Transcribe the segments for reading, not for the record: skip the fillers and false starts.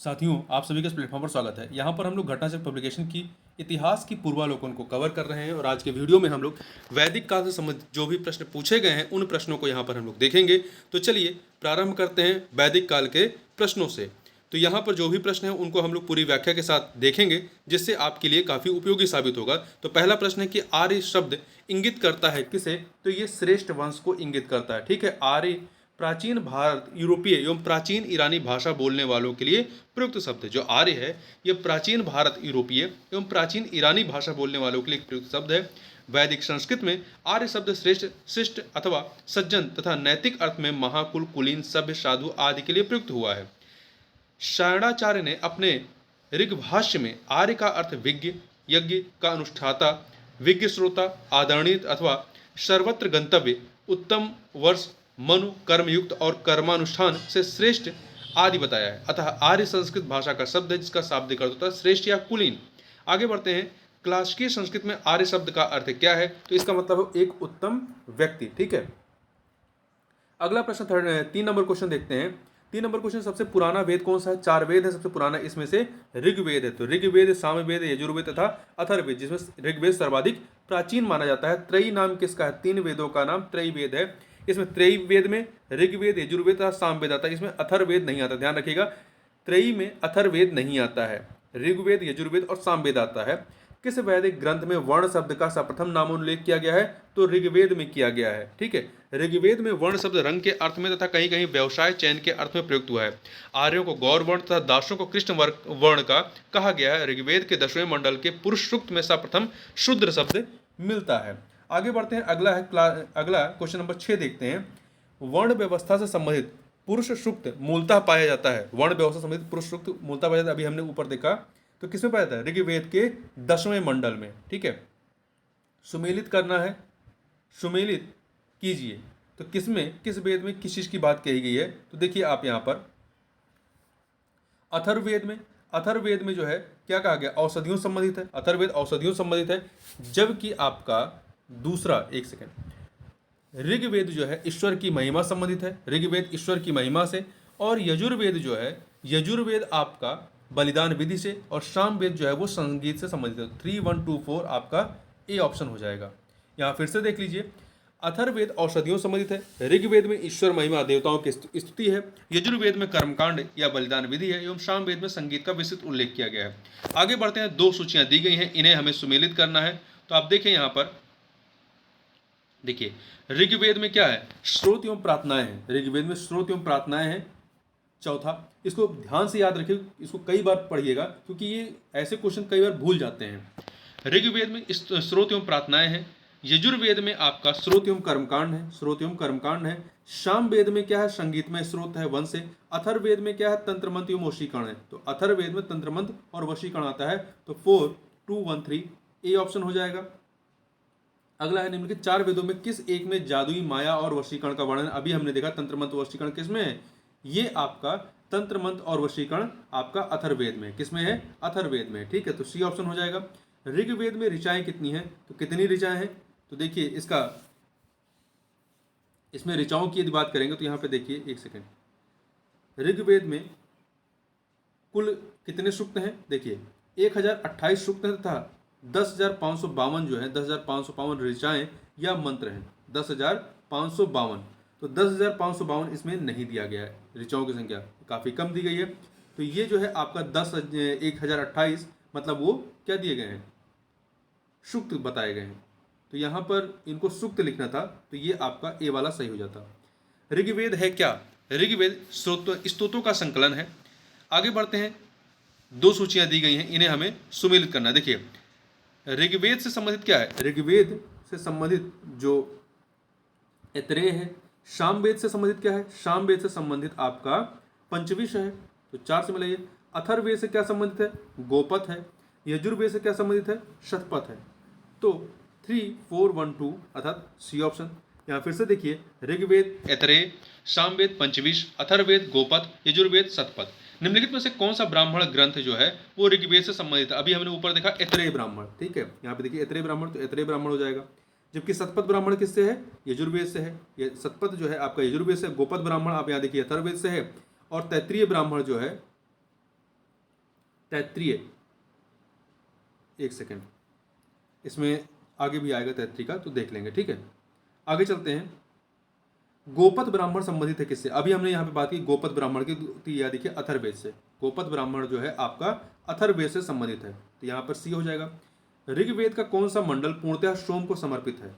साथियों, आप सभी का इस प्लेटफॉर्म पर स्वागत है। यहाँ पर हम लोग घटनाचक्र पब्लिकेशन की इतिहास की पूर्वालोकन को कवर कर रहे हैं और आज के वीडियो में हम लोग वैदिक काल से संबंधित जो भी प्रश्न पूछे गए हैं उन प्रश्नों को यहाँ पर हम लोग देखेंगे। तो चलिए प्रारंभ करते हैं वैदिक काल के प्रश्नों से। तो यहाँ पर जो भी प्रश्न हैं उनको हम लोग पूरी व्याख्या के साथ देखेंगे, जिससे आपके लिए काफ़ी उपयोगी साबित होगा। तो पहला प्रश्न है कि आर्य शब्द इंगित करता है किसे? तो ये श्रेष्ठ वंश को इंगित करता है। ठीक है, आर्य प्राचीन भारत यूरोपीय एवं प्राचीन ईरानी भाषा बोलने वालों के लिए प्रयुक्त शब्द है। जो आर्य है ये प्राचीन भारत यूरोपीय एवं प्राचीन ईरानी भाषा बोलने वालों के लिए प्रयुक्त शब्द है। वैदिक संस्कृत में आर्य शब्द श्रेष्ठ, शिष्ट अथवा सज्जन तथा नैतिक अर्थ में महाकुल, कुलीन, सभ्य, साधु आदि के लिए प्रयुक्त हुआ है। शारणाचार्य ने अपने ऋग्भाष्य में आर्य का अर्थ विज्ञ, यज्ञ का अनुष्ठाता, विज्ञ श्रोता, आदरणीय अथवा सर्वत्र गंतव्य, उत्तम वर्ष, मनु, कर्मयुक्त और कर्मानुष्ठान से श्रेष्ठ आदि बताया है। अतः आर्य संस्कृत भाषा का शब्द है जिसका शाब्दिक अर्थ होता है श्रेष्ठ या कुलीन। आगे बढ़ते हैं। क्लासिकी संस्कृत में आर्य शब्द का अर्थ क्या है? तो इसका मतलब है एक उत्तम व्यक्ति। ठीक है, अगला प्रश्न 3 नंबर क्वेश्चन देखते हैं। 3 नंबर क्वेश्चन, सबसे पुराना वेद कौन सा है? 4 वेद है सबसे पुराना, इसमें से ऋग्वेद है। तो ऋग्वेद, सामवेद, यजुर्वेद तथा अथर्ववेद, जिसमें ऋग्वेद सर्वाधिक प्राचीन माना जाता है। त्रयी नाम किसका है? 3 वेदों का नाम त्रयी वेद है। इसमें त्रयी वेद में ऋग्वेद, यजुर्वेद तथा सामवेद आता है, इसमें अथर्ववेद नहीं आता। ध्यान रखिएगा, त्रयी में अथर्ववेद नहीं आता है, ऋग्वेद, यजुर्वेद और सामवेद आता है। किस वैदिक ग्रंथ में वर्ण शब्द का सर्वप्रथम नामोल्लेख किया गया है? तो ऋग्वेद में किया गया है। ठीक है, ऋग्वेद में वर्ण शब्द रंग के अर्थ में तथा कहीं कहीं व्यवसाय चयन के अर्थ में प्रयुक्त हुआ है। आर्यों को गौर वर्ण तथा दासों को कृष्ण वर्ण का कहा गया है। ऋग्वेद के 10वें मंडल के पुरुष सूक्त में सर्वप्रथम शूद्र शब्द मिलता है। आगे बढ़ते हैं। अगला क्वेश्चन नंबर 6 देखते हैं। वर्ण व्यवस्था से संबंधित पुरुष सूक्त मूलतः पाया जाता है। वर्ण व्यवस्था से संबंधित पुरुष सूक्त मूलतः पाया जाता है, अभी हमने ऊपर देखा। तो किसमें पाया जाता है? ऋग्वेद के 10वें मंडल में। ठीक है, सुमेलित करना है, सुमेलित कीजिए। तो किसमें, किस वेद में किस चीज की बात कही गई है? तो देखिए आप यहां पर अथर्ववेद में। अथर्ववेद में जो है क्या कहा गया? औषधियों संबंधित है। अथर्ववेद औषधियों संबंधित है, जबकि आपका दूसरा, एक सेकेंड, ऋग्वेद जो है ईश्वर की महिमा संबंधित है। ऋग्वेद ईश्वर की महिमा से। और यजुर्वेद जो है, यजुर्वेद आपका बलिदान विधि से। और सामवेद जो है वो संगीत से संबंधित है। 3, 1, 2, 4 आपका ए ऑप्शन हो जाएगा। यहाँ फिर से देख लीजिए, अथर्ववेद औषधियों संबंधित है, ऋग्वेद में ईश्वर महिमा देवताओं की स्तुति है, यजुर्वेद में कर्मकांड या बलिदान विधि है एवं सामवेद में संगीत का विस्तृत उल्लेख किया गया है। आगे बढ़ते हैं। 2 सूचियां दी गई हैं, इन्हें हमें सुमेलित करना है। तो आप देखें यहाँ पर, देखिए ऋग्वेद में क्या है? स्रोत एवं प्रार्थनाएं हैं। ऋग्वेद में स्रोत एवं प्रार्थनाएं हैं। चौथा, इसको ध्यान से याद रखिए, इसको कई बार पढ़िएगा क्योंकि ये ऐसे क्वेश्चन कई बार भूल जाते हैं। ऋग्वेद में स्रोत एवं प्रार्थनाएं हैं। यजुर्वेद में आपका स्रोत एवं कर्मकांड है, स्रोत एवं कर्मकांड है। सामवेद में क्या है? संगीतमय स्रोत है, वंश है। अथर्ववेद में क्या है? तंत्र मंत्र एवं वशीकरण है। तो अथर्ववेद में तंत्र मंत्र और वशीकरण आता है। तो 4, 2, 1, 3 ए ऑप्शन हो जाएगा। अगला है, निम्नलिखित 4 वेदों में किस एक में जादुई माया और वशीकरण का वर्णन? अभी हमने देखा तंत्र मंत्र वशीकरण किसमें है? ये आपका तंत्र मंत्र और वशीकरण आपका अथर्ववेद में। किसमें है? अथर्ववेद में। ठीक है, तो सी ऑप्शन हो जाएगा। ऋग्वेद में ऋचाएं कितनी हैं? तो कितनी ऋचाएं हैं? तो देखिए इसमें ऋचाओं की यदि बात करेंगे तो यहाँ पे देखिए, एक सेकेंड, ऋग्वेद में कुल कितने सूक्त हैं? देखिए 1028 सूक्त हैं तथा 10,552 जो है 10,552 ऋचाएं या मंत्र हैं। 10,552, तो 10,552 इसमें नहीं दिया गया है। ऋचाओं की संख्या काफ़ी कम दी गई है। तो ये जो है आपका 10,028 मतलब वो क्या दिए गए हैं? सूक्त बताए गए हैं। तो यहाँ पर इनको सूक्त लिखना था, तो ये आपका ए वाला सही हो जाता। ऋग्वेद है क्या? ऋग्वेद स्तोत्रों का संकलन है। आगे बढ़ते हैं। 2 सूचियाँ दी गई हैं, इन्हें हमें सुमेलित करना है। देखिए ऋग्वेद से संबंधित क्या है? ऋग्वेद से संबंधित जो ऐतरेय है। सामवेद से संबंधित क्या है? सामवेद से संबंधित आपका पंचविश है, तो 4 से मिलाइए। अथर्ववेद से क्या संबंधित है? गोपथ है। यजुर्वेद से क्या संबंधित है? शतपथ है। तो 3, 4, 1, 2 अर्थात सी ऑप्शन। यहाँ फिर से देखिए, ऋग्वेद ऐतरेय, सामवेद पंचविश, अथर्ववेद गोपथ, यजुर्वेद शतपथ। निम्नलिखित में से कौन सा ब्राह्मण ग्रंथ जो है वो ऋग्वेद से संबंधित है? अभी हमने ऊपर देखा ऐतरेय ब्राह्मण। ठीक है, यहाँ पे देखिए ऐतरेय ब्राह्मण, तो ऐतरेय ब्राह्मण हो जाएगा। जबकि शतपथ ब्राह्मण किससे है? यजुर्वेद से है। ये शतपथ जो है आपका यजुर्वेद से। गोपथ ब्राह्मण आप यहाँ देखिए अथर्ववेद से है। और तैत्रीय ब्राह्मण जो है तैत्रीय, एक सेकेंड, इसमें आगे भी आएगा तैत्री का, तो देख लेंगे, ठीक है। आगे चलते हैं। गोपद ब्राह्मण संबंधित है किससे? अभी हमने यहाँ पे बात की गोपद ब्राह्मण की, तो यह देखिए अथर्ववेद से। गोपद ब्राह्मण जो है आपका अथर्ववेद से संबंधित है, तो यहाँ पर सी हो जाएगा। ऋग्वेद का कौन सा मंडल पूर्णतः सोम को समर्पित है?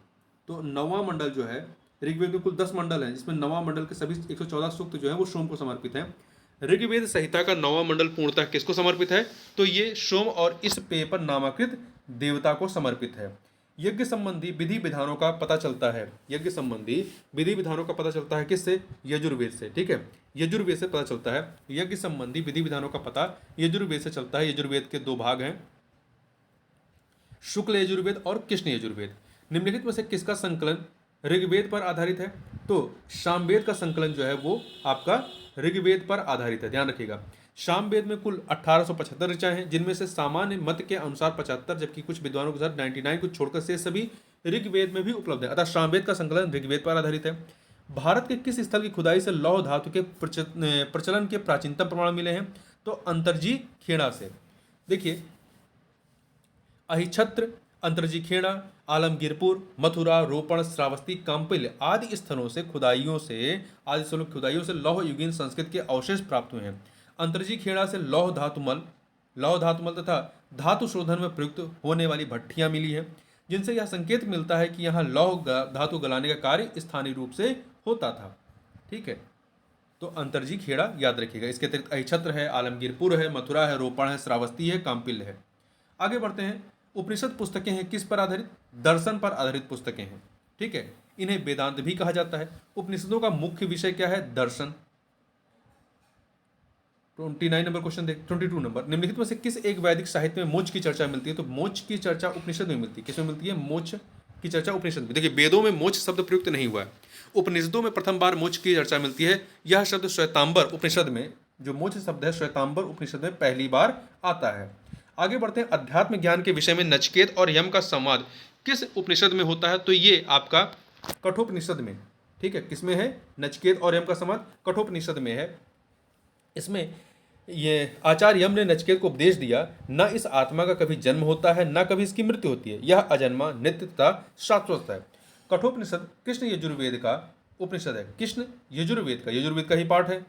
तो नौवां मंडल जो है, ऋग्वेद में कुल 10 मंडल हैं, जिसमें नौवां मंडल के सभी 114 सूक्त जो है वो सोम को समर्पित है। ऋग्वेद संहिता का नौवां मंडल पूर्णतः किसको समर्पित है? तो ये सोम और इस पेय पर नामांकित देवता को समर्पित है। यज्ञ संबंधी विधि विधानों का पता चलता है, यज्ञ संबंधी विधि विधानों का पता चलता है किससे? यजुर्वेद से, ठीक है। यजुर्वेद से पता चलता है। यज्ञ संबंधी विधि विधानों का पता यजुर्वेद से चलता है। यजुर्वेद के 2 भाग हैं, शुक्ल यजुर्वेद और कृष्ण यजुर्वेद। निम्नलिखित में से किसका संकलन ऋग्वेद पर आधारित है? तो सामवेद का संकलन जो है वो आपका ऋग्वेद पर आधारित है, ध्यान रखिएगा। सामवेद में कुल 1875 ऋचाएं हैं, जिनमें से सामान्य मत के अनुसार 75, जबकि कुछ विद्वानों के साथ 99 को छोड़कर से सभी ऋग्वेद में भी उपलब्ध है। अतः सामवेद का संकलन ऋग्वेद पर आधारित है। भारत के किस स्थल की खुदाई से लौह धातु के प्रचलन के प्राचीनतम प्रमाण मिले हैं? तो अंतरजी खेड़ा से। देखिए, अहिछत्र, अंतरजी खेड़ा, आलमगीरपुर, मथुरा, रोपण, श्रावस्ती, काम्पिल आदि स्थलों से खुदाइयों से लौह युगीन संस्कृत के अवशेष प्राप्त हुए हैं। अंतरजी खेड़ा से लौह धातुमल तथा धातु शोधन में प्रयुक्त होने वाली भट्टियां मिली है, जिनसे यह संकेत मिलता है कि यहाँ लौह धातु गलाने का कार्य स्थानीय रूप से होता था, ठीक है। तो अंतरजी खेड़ा याद रखिएगा। इसके अतिरिक्त अहिछत्र है, आलमगीरपुर है, मथुरा है, रोपण है, श्रावस्ती है, काम्पिल है। आगे बढ़ते हैं। उपनिषद पुस्तकें हैं किस पर आधारित? दर्शन पर आधारित पुस्तकें हैं, ठीक है। इन्हें वेदांत भी कहा जाता है। उपनिषदों का मुख्य विषय क्या है? दर्शन। 29 नंबर क्वेश्चन देख, 22 नंबर। निम्नलिखित में से किस एक वैदिक साहित्य में मोक्ष की चर्चा मिलती है? तो मोक्ष की चर्चा उपनिषद में मिलती है। किसमें मिलती है? मोक्ष की चर्चा उपनिषद में। देखिए, वेदों में मोक्ष शब्द प्रयुक्त नहीं हुआ है, उपनिषदों में प्रथम बार मोक्ष की चर्चा मिलती है। यह शब्द श्वेतांबर उपनिषद में, जो मोक्ष शब्द है श्वेतांबर उपनिषद में पहली बार आता है। आगे बढ़ते हैं। अध्यात्म ज्ञान के विषय में नचिकेत और यम का संवाद किस उपनिषद में होता है? तो ये आपका कठोपनिषद में, ठीक है। किसमें है? नचिकेत और यम का संवाद कठोपनिषद में है। इसमें ये आचार्य यम ने नचिकेत को उपदेश दिया, न इस आत्मा का कभी जन्म होता है, न कभी इसकी मृत्यु होती है, यह अजन्मा, नित्य तथा शाश्वत है। कठोपनिषद कृष्ण यजुर्वेद का उपनिषद है। कृष्ण यजुर्वेद का ही पार्ट है,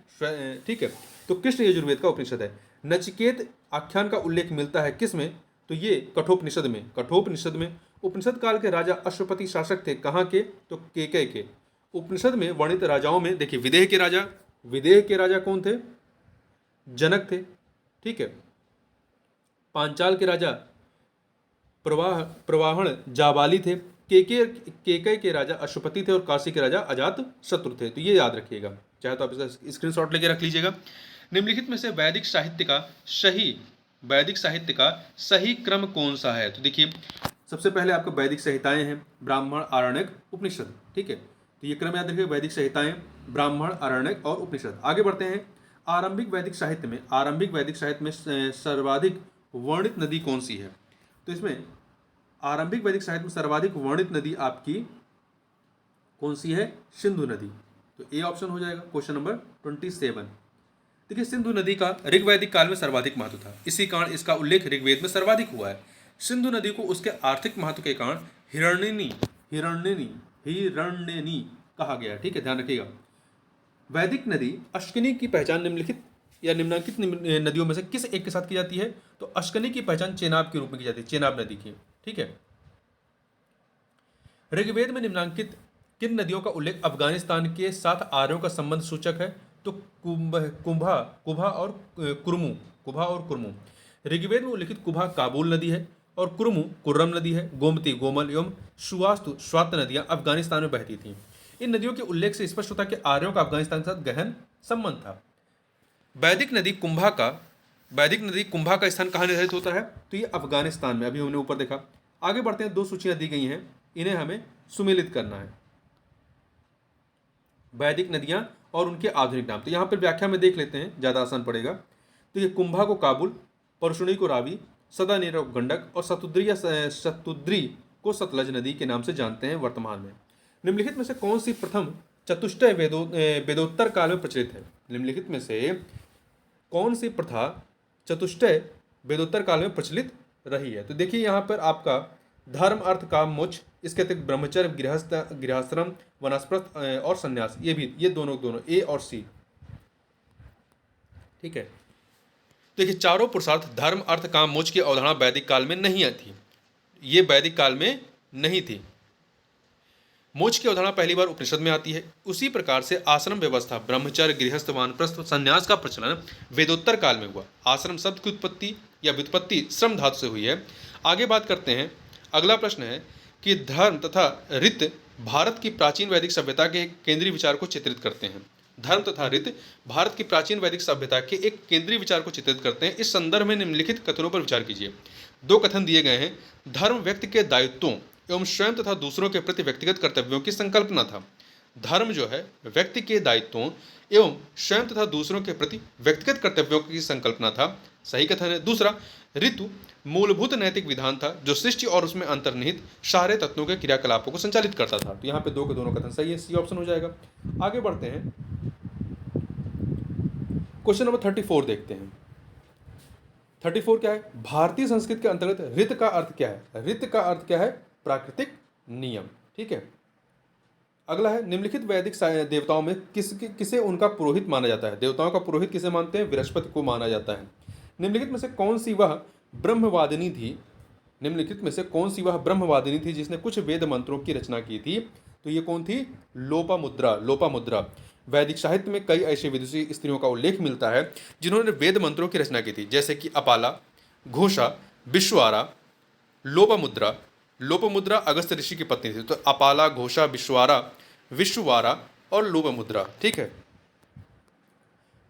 ठीक है। तो कृष्ण यजुर्वेद का उपनिषद है। नचिकेत आख्यान का उल्लेख मिलता है किसमें? तो ये कठोपनिषद में। कठोपनिषद में उपनिषद काल के राजा अश्वपति शासक थे, कहाँ के? तो केकय के। उपनिषद में वर्णित राजाओं में देखिए, विदेह के राजा कौन थे? जनक थे, ठीक है। पांचाल के राजा प्रवाहण जाबाली थे। केकय के राजा अश्वपति थे और काशी के राजा अजात शत्रु थे। तो ये याद रखिएगा, चाहे तो आप इसका स्क्रीनशॉट लेके रख लीजिएगा। निम्नलिखित में से वैदिक साहित्य का सही क्रम कौन सा है? तो देखिए, सबसे पहले आपको वैदिक संहिताएं हैं, ब्राह्मण, आरण्यक, उपनिषद, ठीक है। तो ये क्रम याद रखिए, वैदिक संहिताएं, ब्राह्मण, आरण्यक और उपनिषद। आगे बढ़ते हैं। आरंभिक वैदिक साहित्य में सर्वाधिक वर्णित नदी कौन सी है? तो इसमें आरंभिक वैदिक साहित्य में सर्वाधिक वर्णित नदी आपकी कौन सी है? सिंधु नदी। तो ए ऑप्शन हो जाएगा क्वेश्चन नंबर 27। देखिए, सिंधु नदी का ऋग्वैदिक काल में सर्वाधिक महत्व था, इसी कारण इसका उल्लेख ऋग्वेद में सर्वाधिक हुआ है। सिंधु नदी को उसके आर्थिक महत्व के कारण हिरण्यनी कहा गया है, ठीक है, ध्यान रखिएगा। वैदिक नदी अश्कनी की पहचान निम्नलिखित नदियों में से किस एक के साथ की जाती है? तो अश्कनी की पहचान चेनाब के रूप में की जाती है, चेनाब नदी की, ठीक है। ऋग्वेद में निम्नांकित किन नदियों का उल्लेख अफगानिस्तान के साथ आर्यों का संबंध सूचक है? तो कुभा और कुरमु। ऋग्वेद में उल्लेखित कुभा काबुल नदी है और कुरमु कुर्रम नदी है। गोमती, गोमल एवं सुवास्तु, स्वात नदियां अफगानिस्तान में बहती थीं। इन नदियों के उल्लेख से स्पष्ट होता है कि आर्यों का अफगानिस्तान के साथ गहन संबंध था। वैदिक नदी कुंभा का स्थान कहाँ निर्धारित होता है? तो ये अफगानिस्तान में, अभी हमने ऊपर देखा। आगे बढ़ते हैं। 2 सूचियां दी गई हैं, इन्हें हमें सुमेलित करना है। वैदिक नदियां और उनके आधुनिक नाम। तो यहाँ पर व्याख्या में देख लेते हैं, ज़्यादा आसान पड़ेगा। तो ये कुंभा को काबुल, परशुनी को रावी, सदानेरा को गंडक और शतुद्री को सतलज नदी के नाम से जानते हैं वर्तमान में। निम्नलिखित में से कौन सी प्रथम चतुष्टय वेदोत्तर काल में प्रचलित है? निम्नलिखित में से कौन सी प्रथा चतुष्टय वेदोत्तर काल में प्रचलित रही है। तो देखिए यहाँ पर आपका धर्म अर्थ काम मोक्ष, इसके अतिरिक्त ब्रह्मचर्य, गृहस्थाश्रम, वनस्पत और संन्यास, ये दोनों ए और सी। ठीक है, देखिए चारों पुरुषार्थ धर्म अर्थ काम मोक्ष की अवधारणा वैदिक काल में नहीं थी, ये वैदिक काल में नहीं थी। मोक्ष की अवधारणा पहली बार उपनिषद में आती है। उसी प्रकार से आश्रम व्यवस्था, ब्रह्मचर्य, गृहस्थ, वानप्रस्थ, संन्यास का प्रचलन वेदोत्तर काल में हुआ। आश्रम शब्द की उत्पत्ति या व्युत्पत्ति श्रम धातु से हुई है। आगे बात करते हैं, अगला प्रश्न है कि धर्म तथा रीत भारत की प्राचीन वैदिक सभ्यता के केंद्रीय विचार को चित्रित करते हैं। धर्म तथा रीत भारत की प्राचीन वैदिक सभ्यता के एक केंद्रीय विचार को चित्रित करते हैं। इस संदर्भ में निम्नलिखित कथनों पर विचार कीजिए। दो कथन दिए गए हैं। धर्म व्यक्ति के दायित्वों एवं स्वयं तथा दूसरों के प्रति व्यक्तिगत कर्तव्यों की संकल्पना था। धर्म जो है व्यक्ति के दायित्वों एवं स्वयं तथा दूसरों के प्रति व्यक्तिगत कर्तव्यों की संकल्पना था, सही कथन है। दूसरा, ऋतु मूलभूत नैतिक विधान था जो सृष्टि और उसमें अंतर्निहित सारे तत्वों के क्रियाकलापों को संचालित करता था। तो यहाँ पे दो के दोनों कथन सही है, सी ऑप्शन हो जाएगा। आगे बढ़ते हैं, क्वेश्चन नंबर 34 देखते हैं। 34 क्या है? भारतीय संस्कृति के अंतर्गत ऋत का अर्थ क्या है? ऋत का अर्थ क्या है? प्राकृतिक नियम। ठीक है, अगला है, निम्नलिखित वैदिक देवताओं में किसे उनका पुरोहित माना जाता है? देवताओं का पुरोहित किसे मानते हैं? बृहस्पति को माना जाता है। निम्नलिखित में से कौन सी वह ब्रह्मवादिनी थी? निम्नलिखित में से कौन सी वह ब्रह्मवादिनी थी जिसने कुछ वेद मंत्रों की रचना की थी? तो ये कौन थी? लोपामुद्रा। लोपामुद्रा। वैदिक साहित्य में कई ऐसे विदुषी स्त्रियों का उल्लेख मिलता है जिन्होंने वेद मंत्रों की रचना की थी, जैसे कि अपाला, घोषा, विश्वारा, लोपामुद्रा। लोपामुद्रा अगस्त्य ऋषि की पत्नी थी। तो अपाला, घोषा, विश्ववारा और लोपामुद्रा। ठीक है,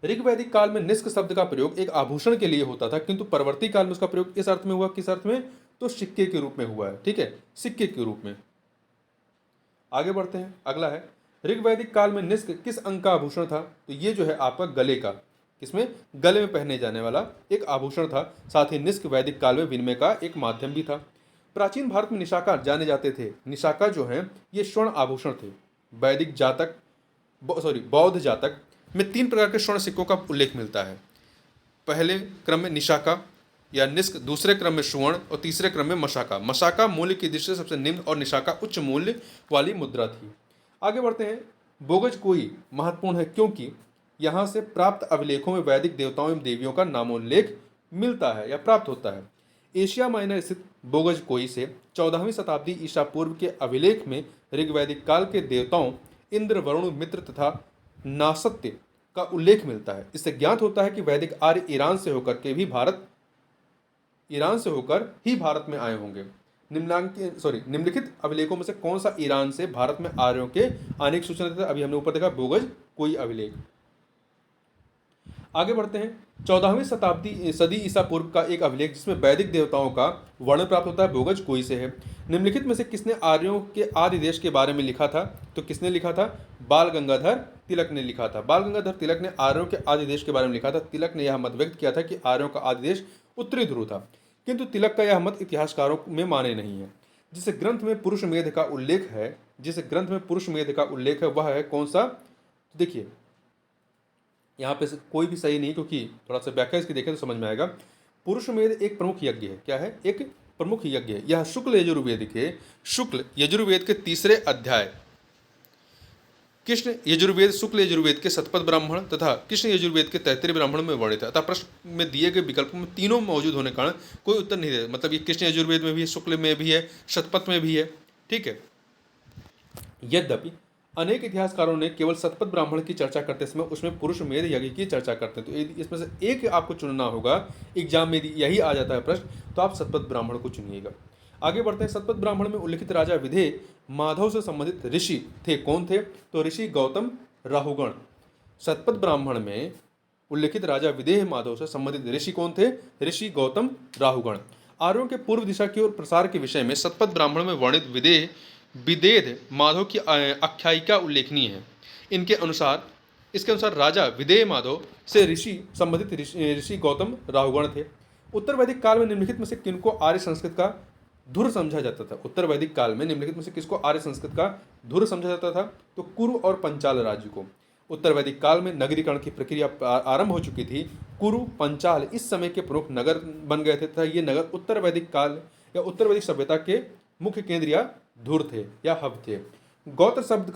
ऋग्वैदिक काल में निष्क शब्द का प्रयोग एक आभूषण के लिए होता था, किंतु परवर्ती काल में उसका प्रयोग इस अर्थ में हुआ, किस अर्थ में? तो सिक्के के रूप में हुआ है। ठीक है, सिक्के के रूप में। आगे बढ़ते हैं, अगला है, ऋग्वैदिक काल में निष्क किस अंग का आभूषण था? तो ये जो है आपका गले का, किसमें? गले में पहने जाने वाला एक आभूषण था। साथ ही निष्क वैदिक काल में विनिमय का एक माध्यम भी था। प्राचीन भारत में निशाका जाने जाते थे। निशाका जो है ये स्वर्ण आभूषण थे। वैदिक जातक बौद्ध जातक में 3 प्रकार के स्वर्ण सिक्कों का उल्लेख मिलता है। पहले क्रम में निशाका या निष्क, दूसरे क्रम में सुवर्ण और तीसरे क्रम में मशाका। मशाका मूल्य की दृष्टि से सबसे निम्न और निशाका उच्च मूल्य वाली मुद्रा थी। आगे बढ़ते हैं, बोगज कोई महत्वपूर्ण है क्योंकि यहाँ से प्राप्त अभिलेखों में वैदिक देवताओं एवं देवियों का नामोल्लेख मिलता है या प्राप्त होता है। एशिया माइनर स्थित बोगज कोई से 14वीं शताब्दी ईसा पूर्व के अभिलेख में ऋग्वैदिक काल के देवताओं इंद्र, वरुण, मित्र तथा नासत्य का उल्लेख मिलता है। इससे ज्ञात होता है कि वैदिक आर्य ईरान से होकर ही भारत में आए होंगे। निम्नलिखित अभिलेखों में से कौन सा ईरान से भारत में आर्यों के आने की सूचना देता है? अभी हमने ऊपर देखा बोगज कोई अभिलेख। आगे बढ़ते हैं, 14वीं सदी ईसा पूर्व का एक अभिलेख जिसमें वैदिक देवताओं का वर्णन प्राप्त होता है, बोगज कोई से है। निम्नलिखित में से किसने आर्यों के आदि देश के बारे में लिखा था? तो किसने लिखा था? बाल गंगाधर तिलक ने लिखा था। बाल गंगाधर तिलक ने आर्यों के आदि देश के बारे में लिखा था। तिलक ने यह मत व्यक्त किया था कि आर्यों का आदि देश उत्तरी ध्रुव था, किंतु तिलक का यह मत इतिहासकारों में माने नहीं है। जिस ग्रंथ में पुरुष मेध का उल्लेख है वह है कौन सा? देखिए यहाँ पे कोई भी सही नहीं, क्योंकि थोड़ा सा व्याख्या इसकी देखें तो समझ में आएगा। पुरुष मेध एक प्रमुख यज्ञ है। क्या है? एक प्रमुख यज्ञ है। यह शुक्ल यजुर्वेद के 3रे अध्याय शुक्ल यजुर्वेद के शतपथ ब्राह्मण तथा कृष्ण यजुर्वेद के तैत्तिरीय ब्राह्मण में वर्णित है। अतः प्रश्न में दिए गए विकल्पों में तीनों मौजूद होने के कारण कोई उत्तर नहीं दे, मतलब ये कृष्ण यजुर्वेद में भी है, शुक्ल में भी है, शतपथ में भी है। ठीक है, यद्यपि अनेक इतिहासकारों ने केवल शतपथ ब्राह्मण की चर्चा करते समय उसमें पुरुष मेध यज्ञ की चर्चा करते हैं। तो इसमें से एक आपको चुनना होगा। एग्जाम में यही आ जाता है प्रश्न, तो आप शतपथ ब्राह्मण को चुनिएगा। आगे बढ़ते हैं, शतपथ ब्राह्मण में उल्लिखित राजा विधेय माधव से संबंधित ऋषि थे। कौन थे? तो ऋषि गौतम राहुगण। शतपथ ब्राह्मण में उल्लिखित राजा विदेह माधव से संबंधित ऋषि कौन थे? ऋषि गौतम राहुगण। आर्यों के पूर्व दिशा की ओर प्रसार के विषय में शतपथ ब्राह्मण में वर्णित विदेह माधव की आख्यायिका उल्लेखनीय है। इसके अनुसार राजा विदेह माधव से संबंधित ऋषि गौतम राहुगण थे। उत्तर वैदिक काल में निम्नलिखित में से किनको आर्य संस्कृत का धुर समझा जाता था? उत्तर वैदिक काल में निम्नलिखित में से किसको आर्य संस्कृत का धुर समझा जाता था? तो कुरु और पंचाल राज्य को। उत्तर वैदिक काल में नगरीकरण की प्रक्रिया आरंभ हो चुकी थी। कुरु, पंचाल इस समय के प्रमुख नगर बन गए थे तथा ये नगर उत्तर वैदिक काल या उत्तर वैदिक सभ्यता के मुख्य केंद्र या धुर थे या हब थे। गोत्र शब्द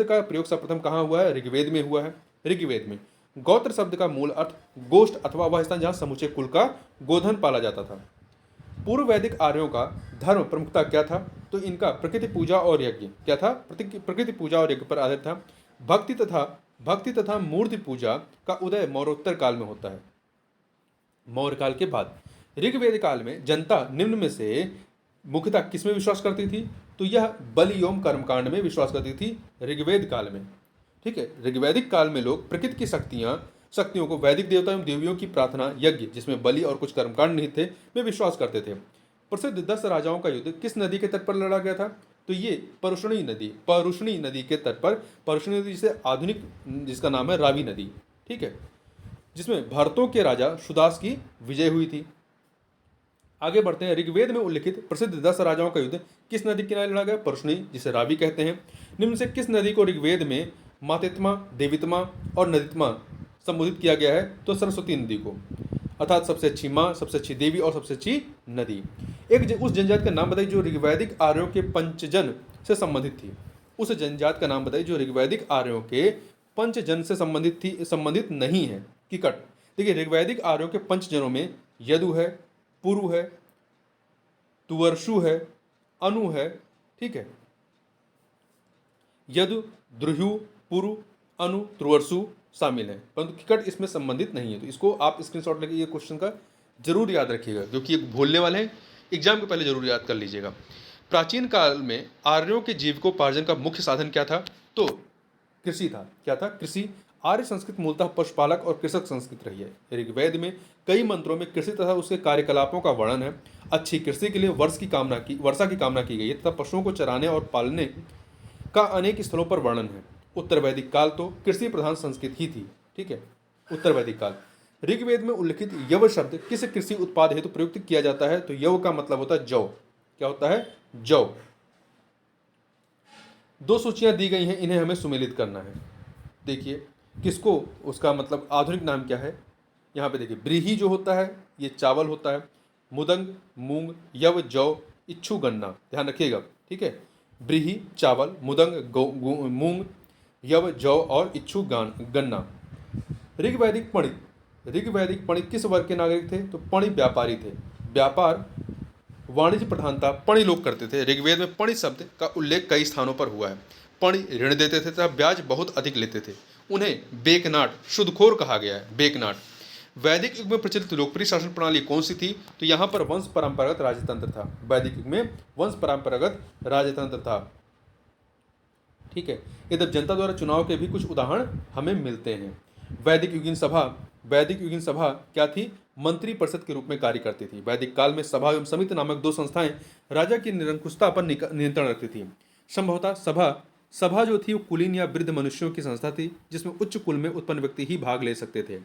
का प्रयोग सर्वप्रथम कहाँ हुआ है? ऋग्वेद में हुआ है। ऋग्वेद में गोत्र शब्द का मूल अर्थ गोष्ठ अथवा वह स्थान जहाँ समूचे कुल का गोधन पाला जाता था। पूर्व वैदिक आर्यों का धर्म प्रमुखता क्या था? तो इनका प्रकृति पूजा और यज्ञ क्या था? प्रकृति पूजा और यज्ञ पर आधारित था। भक्ति तथा मूर्ति पूजा का उदय मौर्योत्तर काल में होता है। मौर्य काल के बाद ऋग्वेद काल में जनता निम्न में से मुख्यतः किसमें विश्वास करती थी? तो यह बलि एवं कर्मकांड में विश्वास करती थी ऋग्वेद काल में। ठीक है, ऋग्वैदिक काल में लोग प्रकृति की शक्तियों को वैदिक देवता एवं देवियों की प्रार्थना, यज्ञ जिसमें बलि और कुछ कर्मकांड नहीं थे, में विश्वास करते थे। प्रसिद्ध 10 राजाओं का युद्ध किस नदी के तट पर लड़ा गया था? तो ये परुष्णी नदी के तट पर, परुष्णी नदी से आधुनिक जिसका नाम है रावी नदी, ठीक है, जिसमें भारतों के राजा सुदास की विजय हुई थी। आगे बढ़ते हैं। ऋग्वेद में उल्लिखित प्रसिद्ध 10 राजाओं का युद्ध किस नदी के किनारे लड़ा गया? परुष्णी, जिसे रावी कहते हैं। निम्न से किस नदी को ऋग्वेद में मातेत्मा, देवित्मा और नदित्मा संबोधित किया गया है? तो सरस्वती नदी को, अर्थात सबसे अच्छी माँ, सबसे अच्छी देवी और सबसे अच्छी नदी। उस जनजाति का नाम बताइए जो ऋग्वैदिक आर्यों के पंचजन से संबंधित थी। उस जनजाति का नाम बताइए जो ऋग्वैदिक आर्यों के पंचजन से संबंधित नहीं है। किकट। देखिए, ऋग्वैदिक आर्यों के पंचजनों में यदु है, पुरु है, तुवर्षु है, अनु है, ठीक है। यदु, द्रुहु, पुरु, अनु, त्रुवर्षु शामिल है, परंतु किकट इसमें संबंधित नहीं है। तो इसको आप स्क्रीनशॉट लेके ये क्वेश्चन का जरूर याद रखिएगा, क्योंकि ये भूलने वाले हैं, एग्जाम के पहले जरूर याद कर लीजिएगा। प्राचीन काल में आर्यों के जीविकोपार्जन का मुख्य साधन क्या था? तो कृषि था। क्या था? कृषि। आर्य संस्कृत मूलतः पशुपालक और कृषक संस्कृत रही है। ऋग्वेद में कई मंत्रों में कृषि तथा उसके कार्यकलापों का वर्णन है। अच्छी कृषि के लिए वर्षा की कामना की गई है तथा पशुओं को चराने और पालने का अनेक स्थलों पर वर्णन है। उत्तर वैदिक काल तो कृषि प्रधान संस्कृत ही थी, ठीक है। उत्तर वैदिक काल। ऋग्वेद में उल्लिखित यव शब्द किस कृषि उत्पाद हेतु प्रयुक्त किया जाता है? तो यव का मतलब होता है जौ। क्या होता है? जौ। 2 सूचियां दी गई हैं, इन्हें हमें सुमेलित करना है। देखिए किसको, उसका मतलब आधुनिक नाम क्या है। यहाँ पे देखिए, ब्रीही जो होता है ये चावल होता है, मुदंग मूंग, यव जौ, इच्छू गन्ना। ध्यान रखिएगा, ठीक है। ब्रीही चावल, मुदंग मूंग, यव जौ और इच्छू गन्ना। ऋग्वैदिक पणिक किस वर्ग के नागरिक थे? तो पणि व्यापारी थे। व्यापार वाणिज्य प्रधानता पणि लोग करते थे। ऋग्वेद में पणि शब्द का उल्लेख कई स्थानों पर हुआ है। पणि ऋण देते थे तथा ब्याज बहुत अधिक लेते थे। उन्हें बेकनाट, शुद्धखोर कहा गया है। बेकनाट। वैदिक युग में प्रचलित लोकप्रिय शासन प्रणाली कौन सी थी? तो यहाँ पर वंश परंपरागत राजतंत्र था। वैदिक युग में वंश परंपरागत राजतंत्र था, ठीक है। इधर जनता द्वारा चुनाव के भी कुछ उदाहरण हमें मिलते हैं। वैदिक युगीन सभा क्या थी? मंत्री परिषद के रूप में कार्य करती थी। वैदिक काल में सभा एवं समिति नामक 2 संस्थाएं राजा की निरंकुशता पर नियंत्रण रखती थी। संभवतः सभा जो थी वो कुलीन या वृद्ध मनुष्यों की संस्था थी, जिसमें उच्च कुल में उत्पन्न व्यक्ति ही भाग ले सकते थे।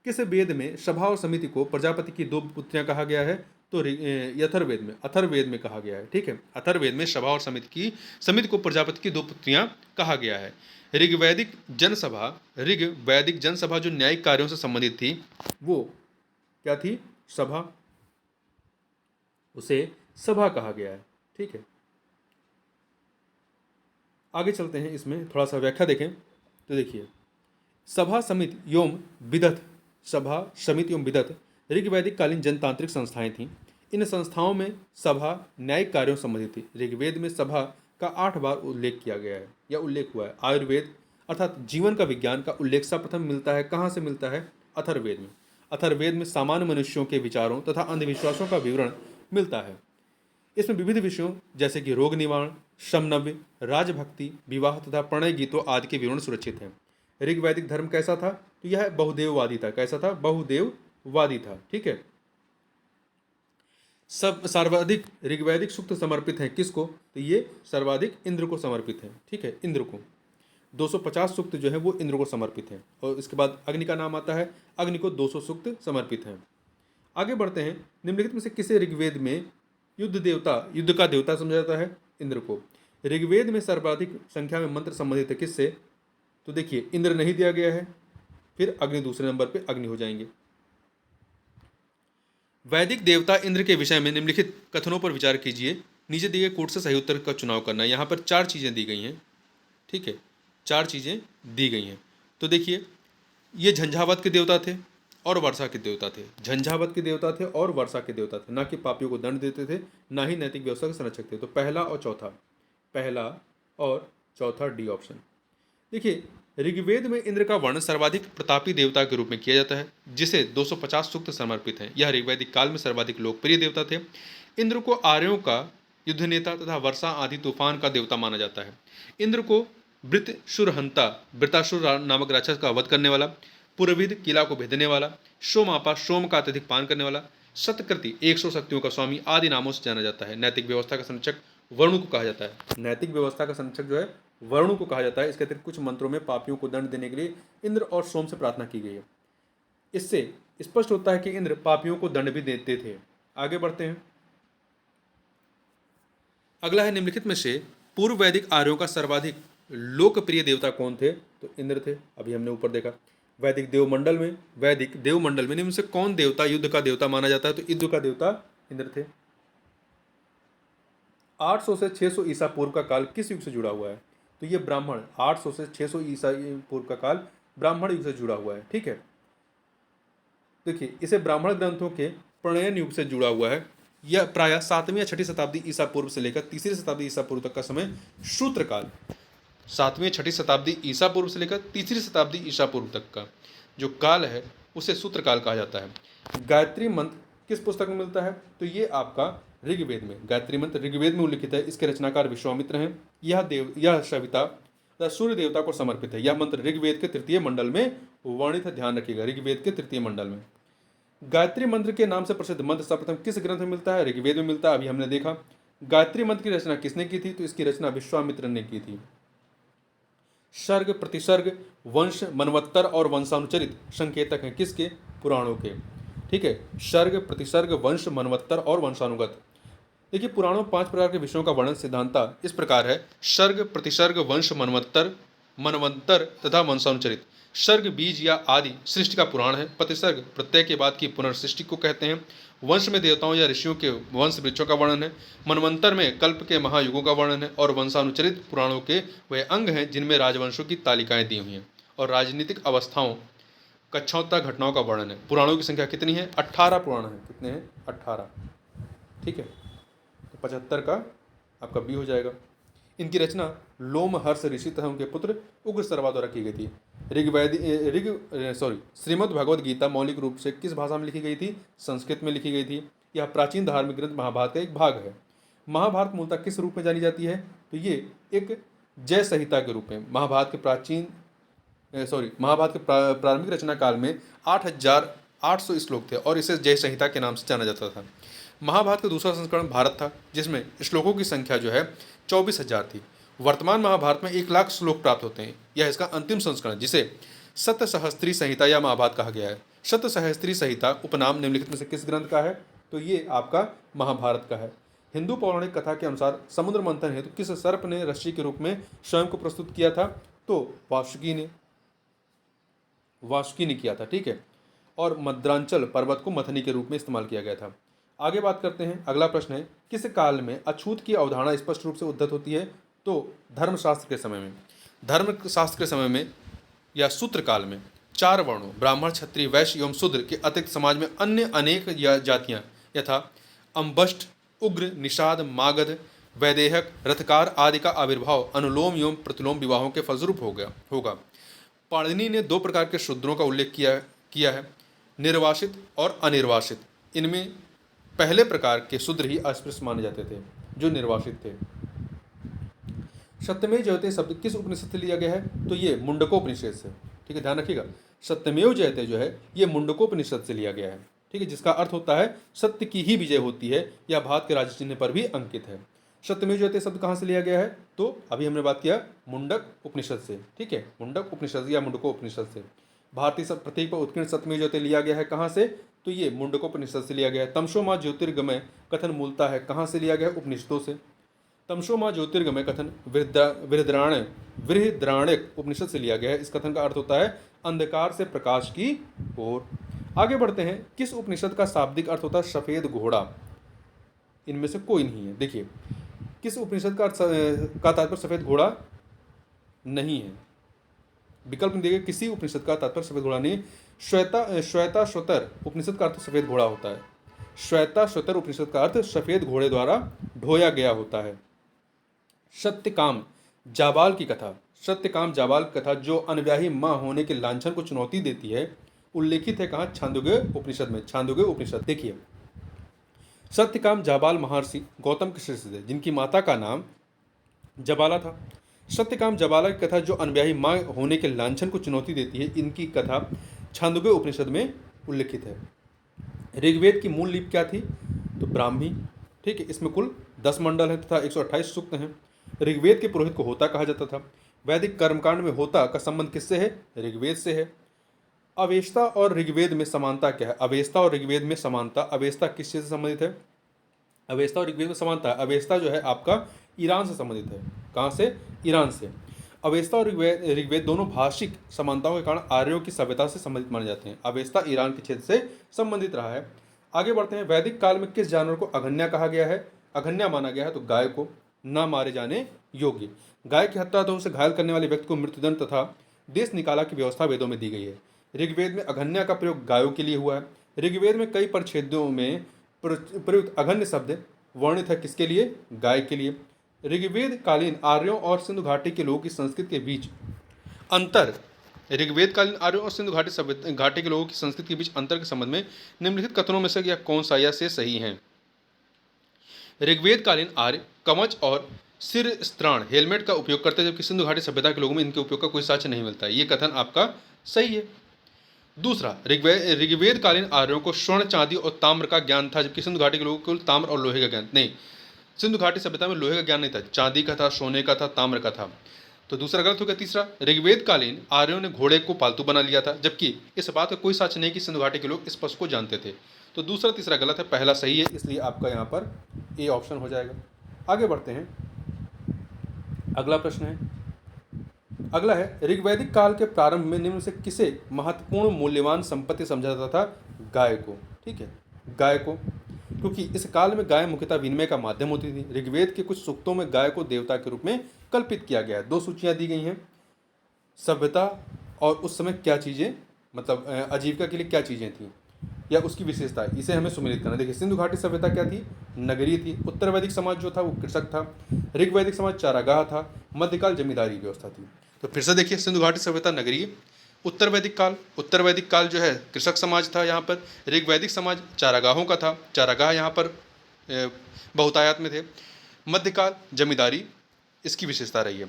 किस वेद में सभा और समिति को प्रजापति की 2 पुत्रियां कहा गया है? तो अथर्ववेद में कहा गया है, ठीक है। अथर्ववेद में सभा और समिति को प्रजापति की 2 पुत्रियां कहा गया है। ऋग्वैदिक जनसभा जो न्यायिक कार्यों से संबंधित थी, वो क्या थी? सभा। उसे सभा कहा गया है, ठीक है। आगे चलते हैं, इसमें थोड़ा सा व्याख्या देखें तो देखिए, सभा समिति एवं विदत ऋग्वैदिक कालीन जनतांत्रिक संस्थाएं थीं। इन संस्थाओं में सभा न्यायिक कार्यों से संबंधित थी। ऋग्वेद में सभा का 8 बार उल्लेख किया गया है या उल्लेख हुआ है। आयुर्वेद अर्थात जीवन का विज्ञान का उल्लेख सर्वप्रथम मिलता है, कहाँ से मिलता है? अथर्ववेद में। अथर्ववेद में सामान्य मनुष्यों के विचारों तथा अंधविश्वासों का विवरण मिलता है। इसमें विविध विषयों जैसे कि रोग निवारण, शमनव्य, राजभक्ति, विवाह तथा प्रणय गीतों आदि के विवरण सुरक्षित हैं। ऋग्वैदिक धर्म कैसा था? तो यह बहुदेववादी था। कैसा था? बहुदेववादी था, ठीक है। सब सर्वाधिक ऋग्वैदिक सूक्त समर्पित हैं किसको? तो ये सर्वाधिक इंद्र को समर्पित हैं, ठीक है, इंद्र को। 250 सूक्त जो है वो इंद्र को समर्पित हैं। और इसके बाद अग्नि का नाम आता है, अग्नि को 200 सूक्त समर्पित हैं। आगे बढ़ते हैं। निम्नलिखित में से किसे ऋग्वेद में युद्ध का देवता समझा जाता है? इंद्र को। ऋग्वेद में सर्वाधिक संख्या में मंत्र संबंधित है किससे? तो देखिए इंद्र नहीं दिया गया है, फिर अग्नि दूसरे नंबर पे अग्नि हो जाएंगे। वैदिक देवता इंद्र के विषय में निम्नलिखित कथनों पर विचार कीजिए। नीचे दिए गए कोट से सही उत्तर का चुनाव करना है। यहाँ पर 4 चीज़ें दी गई हैं, ठीक है, 4 चीज़ें दी गई हैं। तो देखिए ये झंझावत के देवता थे और वर्षा के देवता थे। झंझावत के देवता थे और वर्षा के देवता थे, ना कि पापियों को दंड देते थे, ना ही नैतिक व्यवस्था के संरक्षक थे। तो पहला और चौथा, पहला और चौथा डी ऑप्शन। देखिए ऋग्वेद में इंद्र का वर्णन सर्वाधिक प्रतापी देवता के रूप में किया जाता है, जिसे 250 सूक्त समर्पित हैं। यह ऋग्वैदिक काल में सर्वाधिक लोकप्रिय देवता थे। इंद्र को आर्यों का युद्ध नेता तथा वर्षा आदि तूफान का देवता माना जाता है। इंद्र को वृत्रासुरहंता, वृत्रासुर नामक राक्षस का वध करने वाला, पुरविद किला को भेदने वाला, सोमापा सोम का अत्यधिक पान करने वाला, सतकृति 100 शक्तियों का स्वामी आदि नामों से जाना जाता है। नैतिक व्यवस्था का संरक्षक वरुण को कहा जाता है। नैतिक व्यवस्था का संरक्षक जो है वरुण को कहा जाता है। इसके अतिरिक्त कुछ मंत्रों में पापियों को दंड देने के लिए इंद्र और सोम से प्रार्थना की गई है। इससे स्पष्ट होता है कि इंद्र पापियों को दंड भी देते थे। आगे बढ़ते हैं। अगला है निम्नलिखित में से पूर्व वैदिक आर्यों का सर्वाधिक लोकप्रिय देवता कौन थे? तो इंद्र थे, अभी हमने ऊपर देखा। वैदिक देवमंडल में निम्न से कौन देवता युद्ध का देवता माना जाता है? तो युद्ध का देवता इंद्र थे। 800 से 600 ईसा पूर्व का काल किस युग से जुड़ा हुआ है? तो ये ब्राह्मण, 800 से 600 ईसा पूर्व का काल ब्राह्मण युग से जुड़ा हुआ है, ठीक है। देखिए इसे ब्राह्मण ग्रंथों के प्रणयन युग से जुड़ा हुआ है। यह प्रायः 7वीं या 6ठी शताब्दी ईसा पूर्व से लेकर 3री शताब्दी ईसा पूर्व तक का समय शूद्र काल, 7वीं 6ठी शताब्दी ईसा पूर्व से लेकर 3री शताब्दी ईसा पूर्व तक का जो काल है उसे सूत्र काल कहा जाता है। गायत्री मंत्र किस पुस्तक में मिलता है? तो ये आपका ऋग्वेद में, गायत्री मंत्र ऋग्वेद में उल्लिखित है। इसके रचनाकार विश्वामित्र हैं। यह सविता सूर्य देवता को समर्पित है। यह मंत्र ऋग्वेद के 3य मंडल में वर्णित है, ध्यान रखिएगा, ऋग्वेद के 3य मंडल में। गायत्री मंत्र के नाम से प्रसिद्ध मंत्र सर्वप्रथम किस ग्रंथ में मिलता है? ऋग्वेद में मिलता है, अभी हमने देखा। गायत्री मंत्र की रचना किसने की थी? तो इसकी रचना विश्वामित्र ने की थी। सर्ग, प्रतिसर्ग, वंश, मनवत्तर और वंशानुचरित संकेतक हैं किसके? पुराणों के, ठीक है। सर्ग, प्रतिसर्ग, वंश, मनवत्तर और वंशानुगत। देखिए पुराणों में 5 प्रकार के विषयों का वर्णन सिद्धांता इस प्रकार है: सर्ग, प्रतिसर्ग, वंश, मनवंतर तथा वंशानुचरित। सर्ग बीज या आदि सृष्टि का पुराण है। प्रतिसर्ग प्रत्यय के बाद की पुनर्सृष्टि को कहते हैं। वंश में देवताओं या ऋषियों के वंश वृक्षों का वर्णन है। मनवंतर में कल्प के महायुगों का वर्णन है। और वंशानुचरित पुराणों के वे अंग हैं जिनमें राजवंशों की तालिकाएं दी हुई हैं और राजनीतिक अवस्थाओं कक्षाओं तथा घटनाओं का वर्णन है। पुराणों की संख्या कितनी है? 18 पुराण है। कितने हैं? 18, ठीक है। तो 75 का आपका बी हो जाएगा। इनकी रचना लोमहर्ष ऋषि तथा उनके पुत्र उग्रसर्वा द्वारा की गई थी। श्रीमद् भगवद गीता मौलिक रूप से किस भाषा में लिखी गई थी? संस्कृत में लिखी गई थी। यह प्राचीन धार्मिक ग्रंथ महाभारत का एक भाग है। महाभारत मूलतः किस रूप में जानी जाती है? तो ये एक जय संहिता के रूप में। महाभारत के प्रारंभिक रचना काल में 8800 श्लोक थे और इसे जय संहिता के नाम से जाना जाता था। महाभारत का दूसरा संस्करण भारत था, जिसमें श्लोकों की संख्या जो है 24,000 थी। वर्तमान महाभारत में 1,00,000 श्लोक प्राप्त होते हैं। यह इसका अंतिम संस्करण, जिसे शतसहस्त्री संहिता या महाभारत कहा गया है। शतसहस्त्री संहिता उपनाम निम्नलिखित में से किस ग्रंथ का है? तो ये आपका महाभारत का है। हिंदू पौराणिक कथा के अनुसार समुद्र मंथन हेतु किस सर्प ने रस्सी के रूप में स्वयं को प्रस्तुत किया था? तो वासुकी ने किया था, ठीक है। और मद्रांचल पर्वत को मथनी के रूप में इस्तेमाल किया गया था। आगे बात करते हैं। अगला प्रश्न है, किस काल में अछूत की अवधारणा स्पष्ट रूप से उद्धत होती है? तो धर्मशास्त्र के समय में। धर्मशास्त्र के समय में या सूत्र काल में 4 वर्णों ब्राह्मण, क्षत्रिय, वैश्य एवं शूद्र के अतिरिक्त समाज में अन्य अनेक जातियां यथा अम्बष्ट, उग्र, निषाद, मागध, वैदेहक, रथकार आदि का आविर्भाव अनुलोम एवं प्रतिलोम विवाहों के फलस्वरूप होगा। पाणिनि ने 2 प्रकार के शूद्रों का उल्लेख किया है, निर्वासित और अनिर्वासित। इनमें पहले प्रकार के शूद्र ही अस्पृश्य माने जाते थे, जो निर्वासित थे। सत्यमेव जयते शब्द किस उपनिषद से लिया गया है? तो ये मुंडकोपनिषद से, ठीक है, ध्यान रखिएगा। सत्यमेव जयते जो है ये मुंडकोपनिषद से लिया गया है, ठीक है, जिसका अर्थ होता है सत्य की ही विजय होती है। यह भारत के राज्य चिन्ह पर भी अंकित है। सत्यमेव जयते शब्द कहाँ से लिया गया है? तो अभी हमने बात किया मुंडक उपनिषद से, ठीक है, मुंडक उपनिषद या मुंडकोपनिषद से। भारतीय प्रतीक पर उत्कीर्ण सत्यमेव जयते लिया गया है कहाँ से? तो ये मुंडकोपनिषद से लिया गया है। तमसो मां ज्योतिर्गमय कथन मूलता है कहाँ से लिया गया है? उपनिषदों से। तमसो मां ज्योतिर्गमय कथन बृहद्रारण्यक उपनिषद से लिया गया है। इस कथन का अर्थ होता है अंधकार से प्रकाश की ओर। आगे बढ़ते हैं। किस उपनिषद का शाब्दिक अर्थ होता है सफेद घोड़ा? इनमें से कोई नहीं है। देखिए, किस उपनिषद का तात्पर्य सफेद घोड़ा नहीं है? विकल्प में देखिए, किसी उपनिषद का तात्पर्य सफेद घोड़ा नहीं। श्वेताश्वतर उपनिषद का अर्थ सफेद घोड़ा होता है। श्वेताश्वतर उपनिषद का अर्थ सफेद घोड़े द्वारा ढोया गया होता है। सत्यकाम जाबाल की कथा, सत्यकाम जाबाल की कथा जो अनव्याही मां होने के लांछन को चुनौती देती है, उल्लेखित है कहाँ? छांदोग्य उपनिषद में। छांदोग्य उपनिषद देखिए, सत्यकाम जाबाल महर्षि गौतम के शिष्य थे जिनकी माता का नाम जबाला था। सत्यकाम जबाला की कथा जो अनव्याही मां होने के लांछन को चुनौती देती है, इनकी कथा छांदोग्य उपनिषद में उल्लेखित है। ऋग्वेद की मूल लिपि क्या थी? तो ब्राह्मी। ठीक है, इसमें कुल 10 मंडल हैं तथा 128 सूक्त हैं। ऋग्वेद के पुरोहित को होता कहा जाता था। वैदिक कर्मकांड में होता का संबंध किससे है? ऋग्वेद से है। अवेस्ता और ऋग्वेद में समानता क्या है? अवेस्ता और ऋग्वेद में समानता, अवेस्ता किस चीज से संबंधित है? अवेस्ता और ऋग्वेद में समानता है। अवेस्ता जो है आपका ईरान से संबंधित है। कहाँ से? ईरान से। अवेस्ता और ऋग्वेद दोनों भाषिक समानताओं के कारण आर्यों की सभ्यता से संबंधित माने जाते हैं। अवेस्ता ईरान के क्षेत्र से संबंधित रहा है। आगे बढ़ते हैं। वैदिक काल में किस जानवर को अघन्या कहा गया है? अघन्या माना गया है तो गाय को, न मारे जाने योग्य। गाय की हत्या तो उसे घायल करने वाले व्यक्ति को मृत्युदंड तथा देश निकाला की व्यवस्था वेदों में दी गई है। ऋग्वेद में अघन्या का प्रयोग गायों के लिए हुआ है। ऋग्वेद में कई परिच्छेदों में प्रयुक्त अघन्य शब्द वर्णित है किसके लिए? गाय के लिए। ऋग्वेद कालीन आर्यों और सिंधु घाटी के लोगों की संस्कृति के बीच अंतर, ऋग्वेद कालीन आर्यों और सिंधु घाटी के लोगों की संस्कृति के बीच अंतर के संबंध में निम्नलिखित कथनों में से यह कौन सा या से सही है? ऋग्वेद कालीन आर्य कवच और सिर स्त्राण हेलमेट का उपयोग करते हैं, जबकि सिंधु घाटी सभ्यता के लोगों में इनके उपयोग का कोई साक्ष्य नहीं मिलता है। ये कथन आपका सही है। दूसरा, ऋग्वेद कालीन आर्यों को स्वर्ण, चांदी और ताम्र का ज्ञान था, जबकि सिंधु घाटी के लोगों को केवल ताम्र और लोहे का ज्ञान नहीं। सिंधु घाटी सभ्यता में लोहे का ज्ञान नहीं था, चांदी का था, सोने का था, ताम्र का था। तो दूसरा गलत हो गया। तीसरा, ऋग्वेद कालीन आर्यों ने घोड़े को पालतू बना लिया था, जबकि इस बात का कोई साक्ष्य नहीं कि सिंधु घाटी के लोग इस पशु को जानते थे। तो दूसरा तीसरा गलत है, पहला सही है, इसलिए आपका यहाँ पर ए ऑप्शन हो जाएगा। आगे बढ़ते हैं। अगला प्रश्न है, अगला है ऋग्वैदिक काल के प्रारंभ में निम्न से किसे महत्वपूर्ण मूल्यवान संपत्ति समझा जाता था? गाय को। ठीक है, गाय को, क्योंकि इस काल में गाय मुख्यतः विनिमय का माध्यम होती थी। ऋग्वेद के कुछ सूक्तों में गाय को देवता के रूप में कल्पित किया गया है। 2 सूचियां दी गई हैं, सभ्यता और उस समय क्या चीज़ें, मतलब आजीविका के लिए क्या चीज़ें थी या उसकी विशेषता, इसे हमें सुमिलित करना। देखिए, सिंधु घाटी सभ्यता क्या थी? नगरीय थी। उत्तर वैदिक समाज जो था वो कृषक था। ऋग्वैदिक समाज चारागाह था। मध्यकाल जमींदारी व्यवस्था थी। तो फिर से देखिए, सिंधु घाटी सभ्यता नगरीय, उत्तर वैदिक काल जो है कृषक समाज था यहाँ पर। ऋग्वैदिक समाज चारागाहों का था, चारागाह यहाँ पर बहुतायत में थे। मध्यकाल जमींदारी इसकी विशेषता रही है।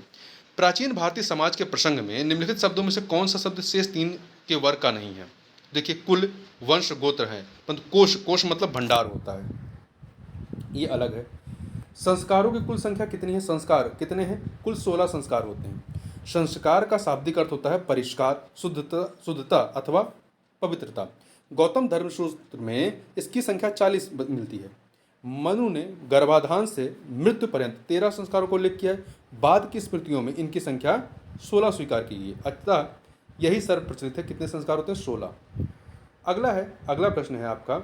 प्राचीन भारतीय समाज के प्रसंग में निम्नलिखित शब्दों में से कौन सा शब्द शेष 3 के वर्ग का नहीं है? देखिए, कुल, वंश, गोत्र है, परंतु कोश मतलब भंडार होता है, ये अलग है। संस्कारों की कुल संख्या कितनी है? संस्कार कितने हैं? कुल 16 संस्कार होते हैं। संस्कार का शाब्दिक अर्थ होता है परिष्कार, शुद्धता अथवा पवित्रता। गौतम धर्मसूत्र में इसकी संख्या 40 मिलती है। मनु ने गर्भाधान से मृत्यु पर्यंत 13 संस्कारों को उल्लेख किया है। बाद की स्मृतियों में इनकी संख्या 16 स्वीकार की गई है। अतः यही सर्व प्रचलित है। कितने संस्कार होते हैं? 16। अगला प्रश्न है आपका,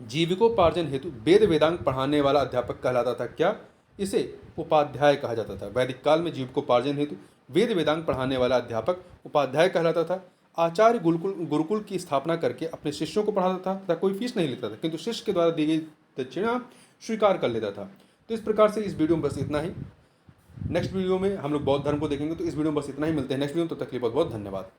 जीविकोपार्जन हेतु वेद वेदांग पढ़ाने वाला अध्यापक कहलाता था क्या? इसे उपाध्याय कहा जाता था। वैदिक काल में जीविकोपार्जन हेतु वेद वेदांग पढ़ाने वाला अध्यापक उपाध्याय कहलाता था। आचार्य गुरुकुल की स्थापना करके अपने शिष्यों को पढ़ाता था तथा कोई फीस नहीं लेता था, किंतु शिष्य के द्वारा दी गई दक्षिणा स्वीकार कर लेता था। तो इस प्रकार से इस वीडियो में बस इतना ही। नेक्स्ट वीडियो में हम लोग बौद्ध धर्म को देखेंगे। तो इस वीडियो में बस इतना ही। मिलते हैं नेक्स्ट वीडियो में, तब तक के लिए बहुत बहुत धन्यवाद।